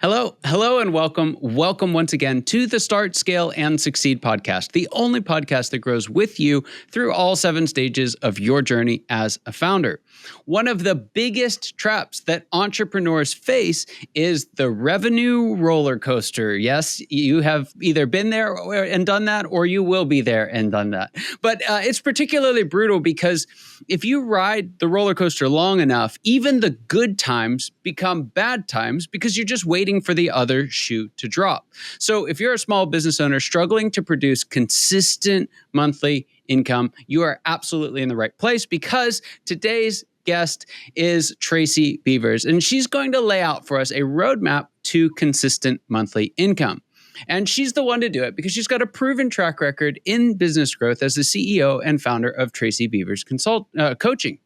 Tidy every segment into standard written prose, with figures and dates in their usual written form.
Hello, and welcome. Welcome once again to the Start, Scale, and Succeed podcast, the only podcast that grows with you through all 7 stages of your journey as a founder. One of the biggest traps that entrepreneurs face is the revenue roller coaster. Yes, you have either been there and done that, or you will be there and done that. But it's particularly brutal because if you ride the roller coaster long enough, even the good times become bad times because you're just waiting for the other shoe to drop. So if you're a small business owner struggling to produce consistent monthly income, you are absolutely in the right place because today's guest is Tracy Beavers, and she's going to lay out for us a roadmap to consistent monthly income. And she's the one to do it because she's got a proven track record in business growth as the CEO and founder of Tracy Beavers Coaching.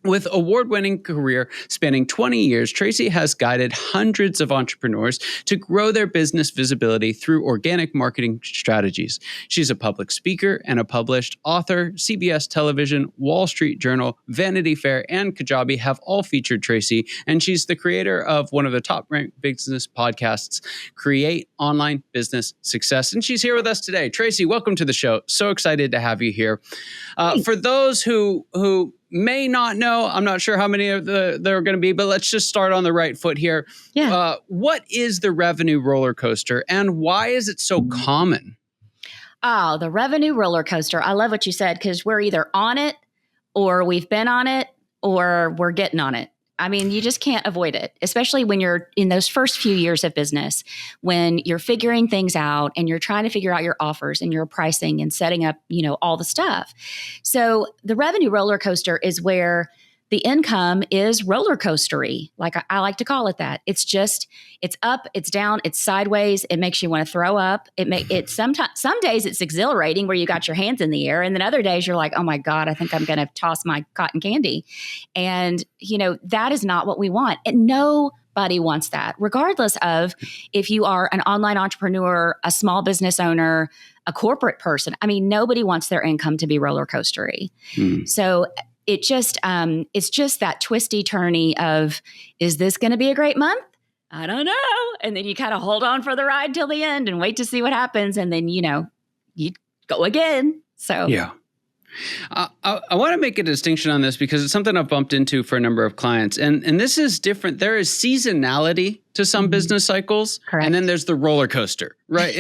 With award-winning career spanning 20 years, Tracy has guided hundreds of entrepreneurs to grow their business visibility through organic marketing strategies. She's a public speaker and a published author. CBS Television, Wall Street Journal, Vanity Fair, and Kajabi have all featured Tracy, and she's the creator of one of the top-ranked business podcasts, Create Online Business Success. And she's here with us today. Tracy, welcome to the show. So excited to have you here. For those who may not know, I'm not sure how many of there are going to be, but let's just start on the right foot here. Yeah. What is the revenue roller coaster and why is it so common? Oh, the revenue roller coaster. I love what you said because we're either on it or we've been on it or we're getting on it. I mean, you just can't avoid it, especially when you're in those first few years of business, when you're figuring things out and you're trying to figure out your offers and your pricing and setting up, all the stuff. So the revenue roller coaster is where the income is roller coastery, like I like to call it that. It's up, it's down, it's sideways. It makes you want to throw up. Some days it's exhilarating where you got your hands in the air, and then other days you're like, oh my God, I think I'm going to toss my cotton candy. And that is not what we want. And nobody wants that, regardless of if you are an online entrepreneur, a small business owner, a corporate person. I mean, nobody wants their income to be roller coastery. So it's just that twisty turny of, is this going to be a great month? I don't know. And then you kind of hold on for the ride till the end and wait to see what happens. And then, you go again. So yeah. I want to make a distinction on this because it's something I've bumped into for a number of clients. And this is different. There is seasonality to some business cycles. Correct. And then there's the roller coaster, right?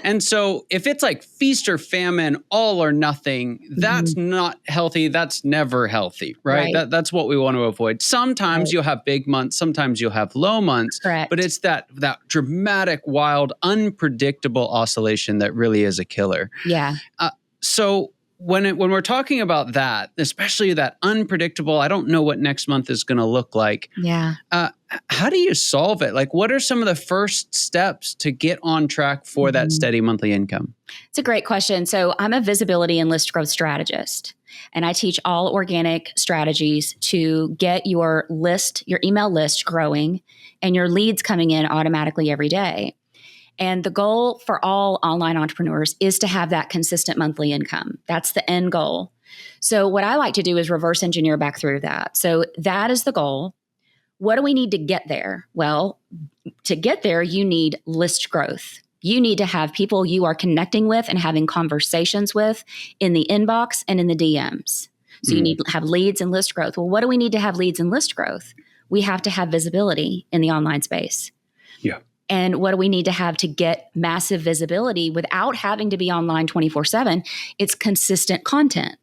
And so if it's like feast or famine, all or nothing, that's not healthy. That's never healthy, right? That's what we want to avoid. Sometimes you'll have big months. Sometimes you'll have low months. Correct. But it's that dramatic, wild, unpredictable oscillation that really is a killer. Yeah. So when we're talking about that, especially that unpredictable, I don't know what next month is going to look like. Yeah. How do you solve it? Like, what are some of the first steps to get on track for that steady monthly income? It's a great question. So I'm a visibility and list growth strategist, and I teach all organic strategies to get your email list growing and your leads coming in automatically every day. And the goal for all online entrepreneurs is to have that consistent monthly income. That's the end goal. So what I like to do is reverse engineer back through that. So that is the goal. What do we need to get there? Well, to get there, you need list growth. You need to have people you are connecting with and having conversations with in the inbox and in the DMs. So you need to have leads and list growth. Well, what do we need to have leads and list growth? We have to have visibility in the online space. Yeah. And what do we need to have to get massive visibility without having to be online 24/7? It's consistent content.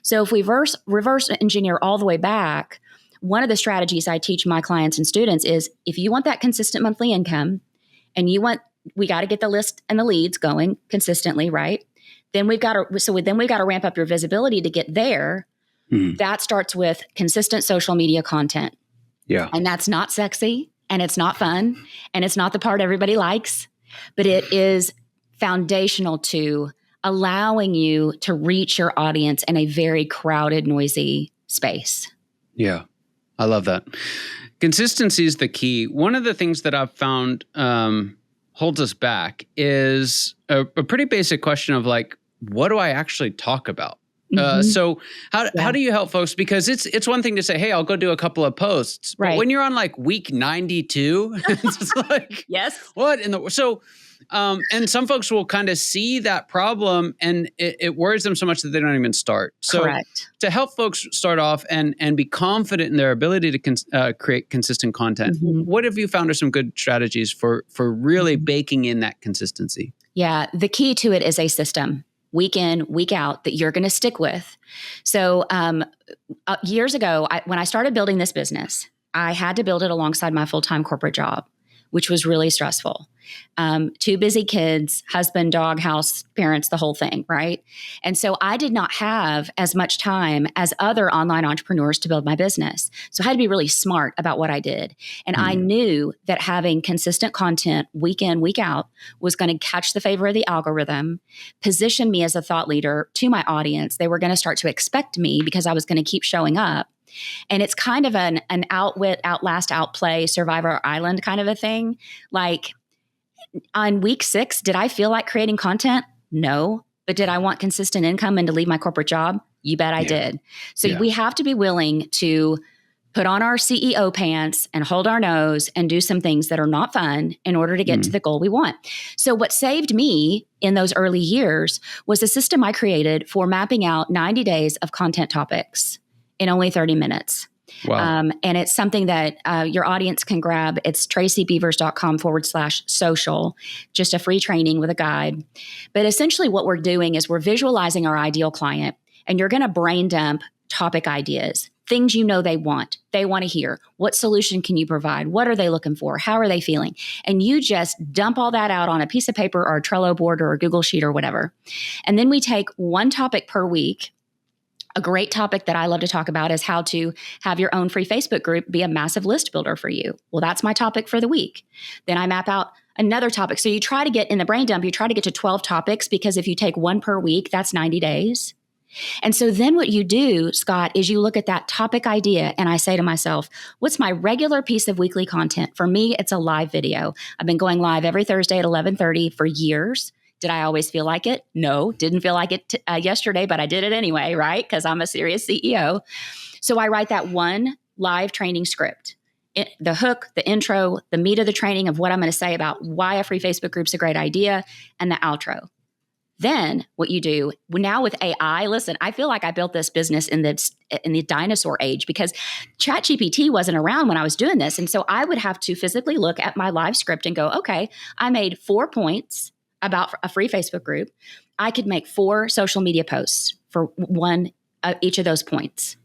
So if we reverse engineer all the way back, one of the strategies I teach my clients and students is, if you want that consistent monthly income and we got to get the list and the leads going consistently, right? Then we've got to ramp up your visibility to get there. That starts with consistent social media content. Yeah. And that's not sexy. And it's not fun, and it's not the part everybody likes, but it is foundational to allowing you to reach your audience in a very crowded, noisy space. Yeah, I love that. Consistency is the key. One of the things that I've found holds us back is a pretty basic question of like, what do I actually talk about? So how do you help folks? Because it's one thing to say, hey, I'll go do a couple of posts. But when you're on like week 92, it's like, yes, what in the, so, and some folks will kind of see that problem and it worries them so much that they don't even start. So correct. To help folks start off and be confident in their ability to create consistent content, what have you found are some good strategies for really baking in that consistency? Yeah, the key to it is a system, week in, week out, that you're going to stick with. So years ago, when I started building this business, I had to build it alongside my full-time corporate job, which was really stressful. 2 busy kids, husband, dog, house, parents, the whole thing, right? And so I did not have as much time as other online entrepreneurs to build my business. So I had to be really smart about what I did. And I knew that having consistent content week in, week out was going to catch the favor of the algorithm, position me as a thought leader to my audience. They were going to start to expect me because I was going to keep showing up. And it's kind of an outwit, outlast, outplay, Survivor Island kind of a thing. Like on week 6, did I feel like creating content? No. But did I want consistent income and to leave my corporate job? You bet I did. So we have to be willing to put on our CEO pants and hold our nose and do some things that are not fun in order to get to the goal we want. So what saved me in those early years was a system I created for mapping out 90 days of content topics in only 30 minutes. Wow. And it's something that your audience can grab. It's tracybeavers.com/social, just a free training with a guide. But essentially what we're doing is we're visualizing our ideal client, and you're going to brain dump topic ideas, things you know they want to hear. What solution can you provide? What are they looking for? How are they feeling? And you just dump all that out on a piece of paper or a Trello board or a Google Sheet or whatever. And then we take one topic per week. A great topic that I love to talk about is how to have your own free Facebook group be a massive list builder for you. Well, that's my topic for the week. Then I map out another topic. So you try to get in the brain dump, you try to get to 12 topics, because if you take one per week, that's 90 days. And so then what you do, Scott, is you look at that topic idea and I say to myself, what's my regular piece of weekly content? For me, it's a live video. I've been going live every Thursday at 11:30 for years. Did I always feel like it? No, didn't feel like it yesterday, but I did it anyway, right? Because I'm a serious CEO. So I write that one live training script, the hook, the intro, the meat of the training of what I'm going to say about why a free Facebook group's a great idea, and the outro. Then what you do now with AI, listen, I feel like I built this business in the dinosaur age, because ChatGPT wasn't around when I was doing this. And so I would have to physically look at my live script and go, okay, I made 4 points about a free Facebook group. I could make 4 social media posts for each of those points.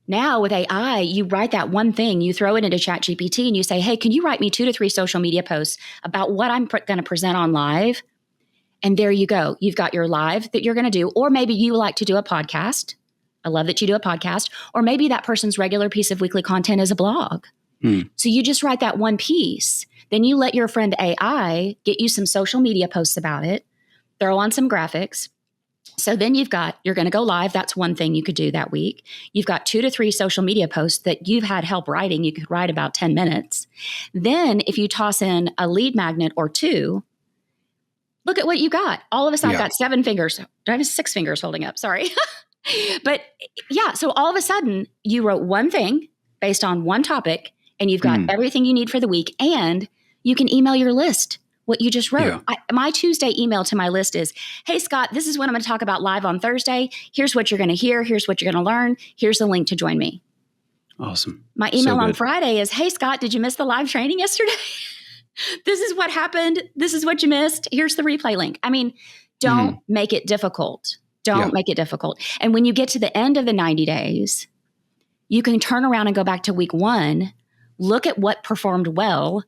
Now with AI, you write that one thing, you throw it into ChatGPT and you say, hey, can you write me 2 to 3 social media posts about what I'm going to present on live? And there you go. You've got your live that you're going to do. Or maybe you like to do a podcast. I love that you do a podcast. Or maybe that person's regular piece of weekly content is a blog. So you just write that one piece. Then you let your friend AI get you some social media posts about it, throw on some graphics. So then you're going to go live. That's one thing you could do that week. You've got 2 to 3 social media posts that you've had help writing. You could write about 10 minutes. Then if you toss in a lead magnet or 2, look at what you got. All of a sudden, I've got 7 fingers. I have 6 fingers holding up. Sorry. But yeah, so all of a sudden you wrote one thing based on one topic, and you've got everything you need for the week, and you can email your list what you just wrote. My Tuesday email to my list is, hey, Scott, this is what I'm going to talk about live on Thursday. Here's what you're going to hear. Here's what you're going to learn. Here's the link to join me. Awesome. My email on Friday is, hey, Scott, did you miss the live training yesterday? This is what happened. This is what you missed. Here's the replay link. I mean, don't make it difficult. Don't make it difficult. And when you get to the end of the 90 days, you can turn around and go back to week 1, look at what performed well,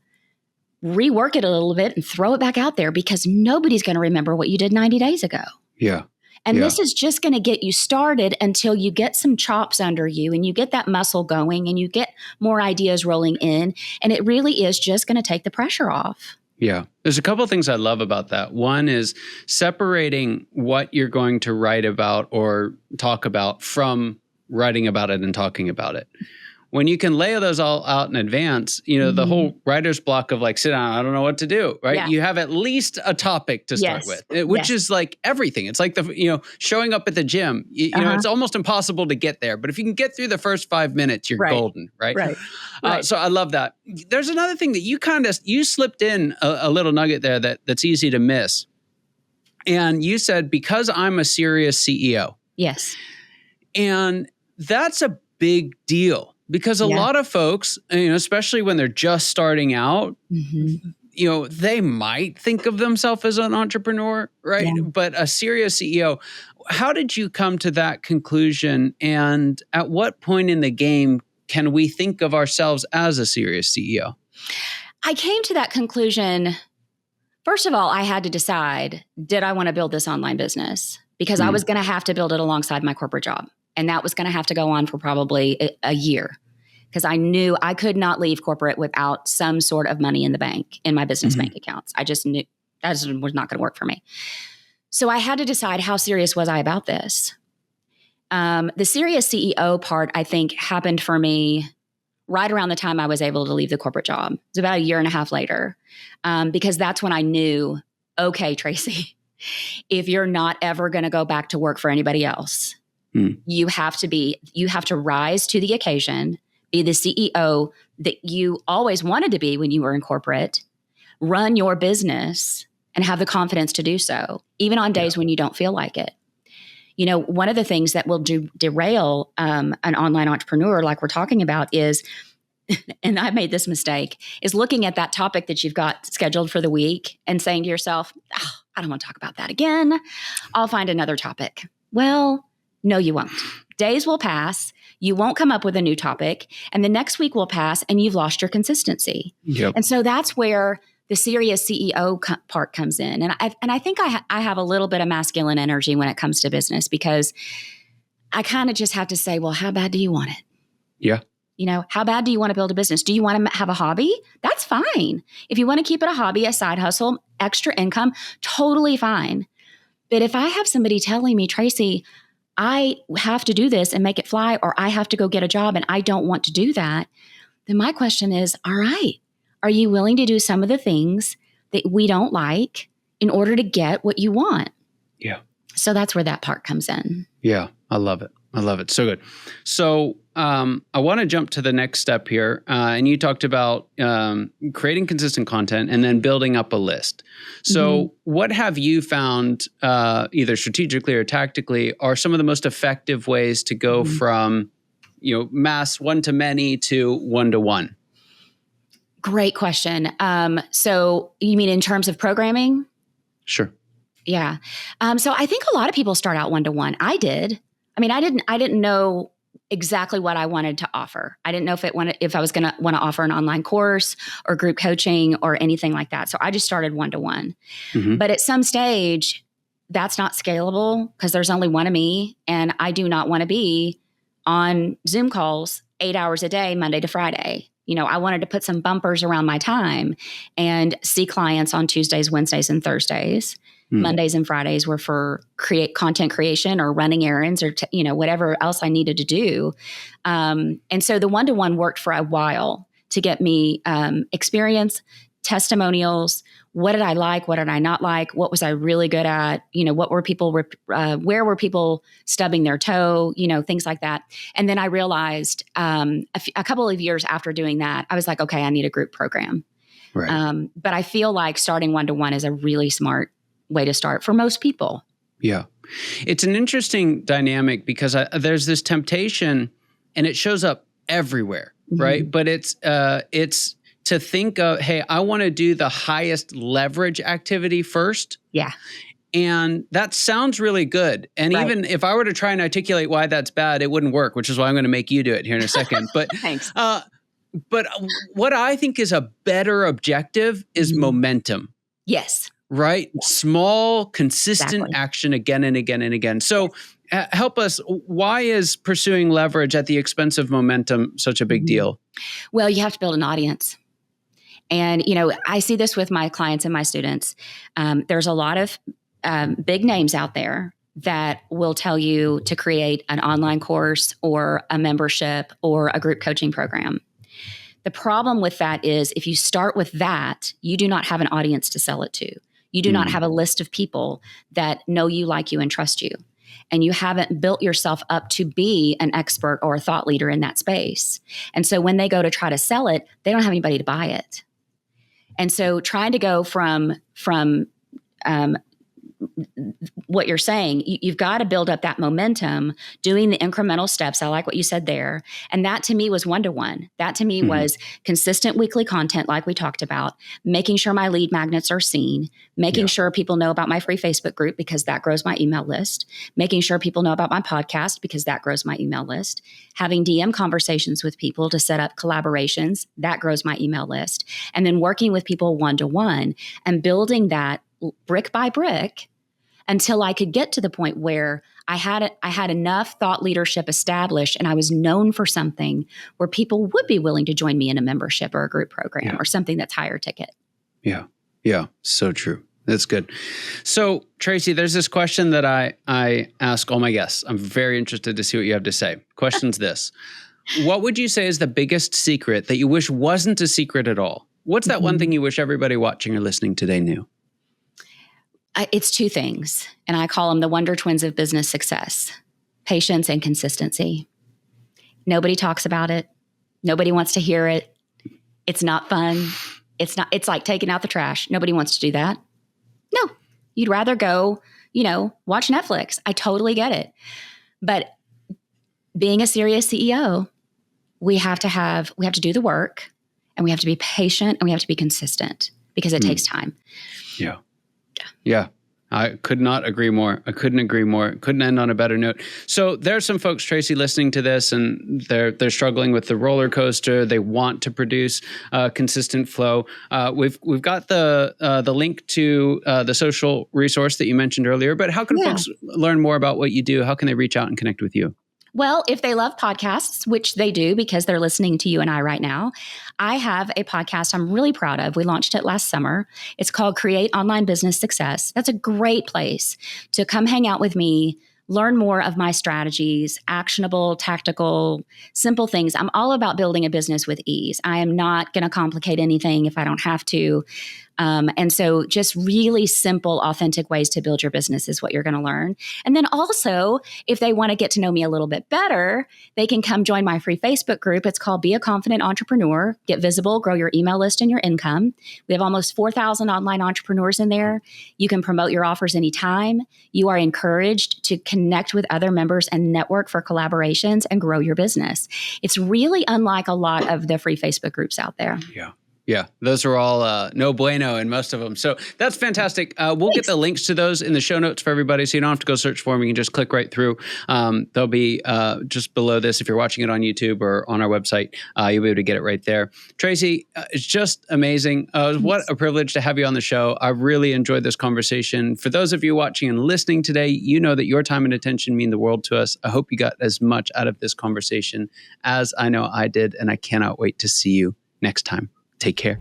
rework it a little bit, and throw it back out there, because nobody's going to remember what you did 90 days ago. Yeah. And this is just going to get you started until you get some chops under you and you get that muscle going and you get more ideas rolling in. And it really is just going to take the pressure off. Yeah. There's a couple of things I love about that. One is separating what you're going to write about or talk about from writing about it and talking about it. when you can lay those all out in advance, the whole writer's block of like, sit down, I don't know what to do, right? Yeah. You have at least a topic to start with, which is like everything. It's like showing up at the gym, it's almost impossible to get there. But if you can get through the first 5 minutes, you're golden, right? Right. So I love that. There's another thing that you slipped in a little nugget there that's easy to miss. And you said, because I'm a serious CEO. Yes. And that's a big deal because a lot of folks, especially when they're just starting out, they might think of themselves as an entrepreneur, right? Yeah. But a serious CEO, how did you come to that conclusion? And at what point in the game can we think of ourselves as a serious CEO? I came to that conclusion. First of all, I had to decide, did I want to build this online business? Because I was going to have to build it alongside my corporate job. And that was going to have to go on for probably a year, because I knew I could not leave corporate without some sort of money in the bank, in my business bank accounts. I just knew that was not going to work for me. So I had to decide, how serious was I about this? The serious CEO part, I think, happened for me right around the time I was able to leave the corporate job. It was about a year and a half later, because that's when I knew, okay, Tracy, if you're not ever going to go back to work for anybody else, you have to rise to the occasion, be the CEO that you always wanted to be when you were in corporate, run your business, and have the confidence to do so, even on days when you don't feel like it. One of the things that will derail an online entrepreneur, like we're talking about, is, and I made this mistake, is looking at that topic that you've got scheduled for the week and saying to yourself, I don't want to talk about that again. I'll find another topic. Well, no, you won't. Days will pass. You won't come up with a new topic. And the next week will pass and you've lost your consistency. Yep. And so that's where the serious CEO part comes in. And I think I have a little bit of masculine energy when it comes to business, because I kind of just have to say, well, how bad do you want it? Yeah. How bad do you want to build a business? Do you want to have a hobby? That's fine. If you want to keep it a hobby, a side hustle, extra income, totally fine. But if I have somebody telling me, Tracy, I have to do this and make it fly, or I have to go get a job and I don't want to do that, then my question is, all right, are you willing to do some of the things that we don't like in order to get what you want? Yeah. So that's where that part comes in. Yeah. I love it. So good. So I want to jump to the next step here. And you talked about creating consistent content and then building up a list. So what have you found, either strategically or tactically, are some of the most effective ways to go from, mass one-to-many to one-to-one? Great question. So you mean in terms of programming? Sure. Yeah. So I think a lot of people start out one-to-one. I did. I didn't know exactly what I wanted to offer. I didn't know if I was going to want to offer an online course or group coaching or anything like that. So I just started one-to-one. But at some stage, that's not scalable because there's only one of me, and I do not want to be on Zoom calls 8 hours a day, Monday to Friday. I wanted to put some bumpers around my time and see clients on Tuesdays, Wednesdays, and Thursdays. Mondays and Fridays were for content creation or running errands or, whatever else I needed to do. And so the one-to-one worked for a while to get me experience, testimonials. What did I like? What did I not like? What was I really good at? Where were people stubbing their toe? Things like that. And then I realized a couple of years after doing that, I was like, okay, I need a group program. Right. But I feel like starting one-to-one is a really smart way to start for most people. Yeah. It's an interesting dynamic because there's this temptation, and it shows up everywhere, right? But it's to think of, hey, I want to do the highest leverage activity first. Yeah. And that sounds really good. And even if I were to try and articulate why that's bad, it wouldn't work, which is why I'm going to make you do it here in a second. But thanks. But what I think is a better objective is momentum. Yes. Right? Yes. Small, consistent action again and again and again. So help us. Why is pursuing leverage at the expense of momentum such a big deal? Well, you have to build an audience. And, I see this with my clients and my students. There's a lot of big names out there that will tell you to create an online course or a membership or a group coaching program. The problem with that is if you start with that, you do not have an audience to sell it to. You do not have a list of people that know you, like you, and trust you. And you haven't built yourself up to be an expert or a thought leader in that space. And so when they go to try to sell it, they don't have anybody to buy it. And so trying to go from what you're saying, you've got to build up that momentum, doing the incremental steps. I like what you said there. And that to me was one-to-one. That to me was consistent weekly content like we talked about, making sure my lead magnets are seen, making sure people know about my free Facebook group because that grows my email list, making sure people know about my podcast because that grows my email list, having DM conversations with people to set up collaborations, that grows my email list, and then working with people one-to-one and building that brick by brick until I could get to the point where I had enough thought leadership established and I was known for something where people would be willing to join me in a membership or a group program or something that's higher ticket. Yeah. Yeah. So true. That's good. So Tracy, there's this question that I ask all my guests. I'm very interested to see what you have to say. Question's this. What would you say is the biggest secret that you wish wasn't a secret at all? What's that one thing you wish everybody watching or listening today knew? It's two things, and I call them the wonder twins of business success: patience and consistency. Nobody talks about it. Nobody wants to hear it. It's not fun. It's like taking out the trash. Nobody wants to do that. No, you'd rather go, watch Netflix. I totally get it. But being a serious CEO, we have to do the work, and we have to be patient, and we have to be consistent because it takes time. Yeah. Yeah. I could not agree more. I couldn't agree more. Couldn't end on a better note. So there's some folks, Tracy, listening to this, and they're struggling with the roller coaster. They want to produce consistent flow. We've got the link to the social resource that you mentioned earlier. But how can folks learn more about what you do? How can they reach out and connect with you? Well, if they love podcasts, which they do because they're listening to you and I right now, I have a podcast I'm really proud of. We launched it last summer. It's called Create Online Business Success. That's a great place to come hang out with me, learn more of my strategies, actionable, tactical, simple things. I'm all about building a business with ease. I am not going to complicate anything if I don't have to. And so just really simple, authentic ways to build your business is what you're going to learn. And then also, if they want to get to know me a little bit better, they can come join my free Facebook group. It's called Be a Confident Entrepreneur. Get visible, grow your email list and your income. We have almost 4,000 online entrepreneurs in there. You can promote your offers anytime. You are encouraged to connect with other members and network for collaborations and grow your business. It's really unlike a lot of the free Facebook groups out there. Yeah. Yeah, those are all no bueno in most of them. So that's fantastic. We'll get the links to those in the show notes for everybody, so you don't have to go search for them. You can just click right through. They'll be just below this. If you're watching it on YouTube or on our website, you'll be able to get it right there. Tracy, it's just amazing. What a privilege to have you on the show. I really enjoyed this conversation. For those of you watching and listening today, you know that your time and attention mean the world to us. I hope you got as much out of this conversation as I know I did, and I cannot wait to see you next time. Take care.